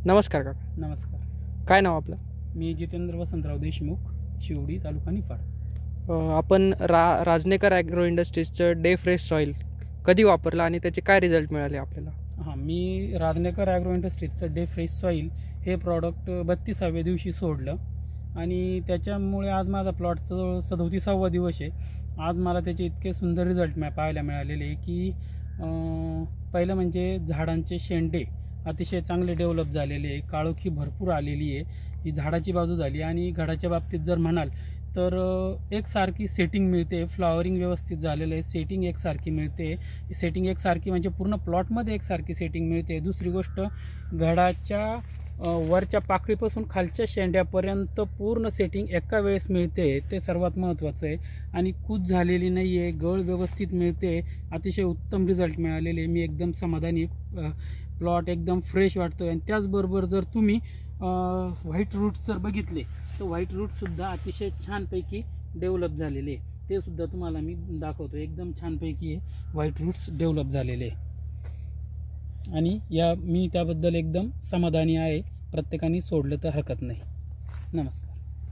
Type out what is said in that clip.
नमस्कार काका. नमस्कार. काय नाव आपलं? मी जितेंद्र वसंतराव देशमुख, शिवडी, तालुका निफाड. आपण राजनेकर ॲग्रो इंडस्ट्रीजचं डे फ्रेश सॉईल कधी वापरलं आणि त्याचे काय रिझल्ट मिळाले आपल्याला? मी राजनेकर ॲग्रो इंडस्ट्रीजचं डे फ्रेश सॉईल हे प्रॉडक्ट 32व्या दिवशी सोडलं आणि त्याच्यामुळे आज माझा प्लॉटचं 37वा दिवस आहे. आज मला त्याचे इतके सुंदर रिझल्ट पाहायला मिळालेले की पहिलं म्हणजे झाडांचे शेंडे अतिशय चांगले डेव्हलप झालेले आहे, काळोखी भरपूर आलेली आहे. ही झाडाची बाजू झाली. आणि घडाच्या बाबतीत जर म्हणाल तर एकसारखी सेटिंग मिळते, फ्लॉवरिंग व्यवस्थित झालेलं आहे, सेटिंग एकसारखी मिळते. सेटिंग एकसारखी म्हणजे पूर्ण प्लॉटमध्ये एकसारखी सेटिंग मिळते. दुसरी गोष्ट, घडाच्या वरच्या पाकळीपासून खालच्या शेंड्यापर्यंत पूर्ण सेटिंग एका वेळेस मिळते, ते सर्वात महत्त्वाचं आहे. आणि कूच झालेली नाही आहे, गळ व्यवस्थित मिळते. अतिशय उत्तम रिझल्ट मिळालेले, मी एकदम समाधानी. प्लॉट एकदम फ्रेश वाटतो. आणि त्याचबरोबर जर तुम्ही व्हाईट रूट्स जर बघितले तर व्हाईट रूटसुद्धा अतिशय छानपैकी डेव्हलप झालेले, ते सुद्धा तुम्हाला मी दाखवतो. एकदम छानपैकी व्हाईट रूट्स डेव्हलप झालेले आणि मी त्याबद्दल एकदम समाधानी आहे. प्रत्येकाने सोडलं तर हरकत नाही. नमस्कार.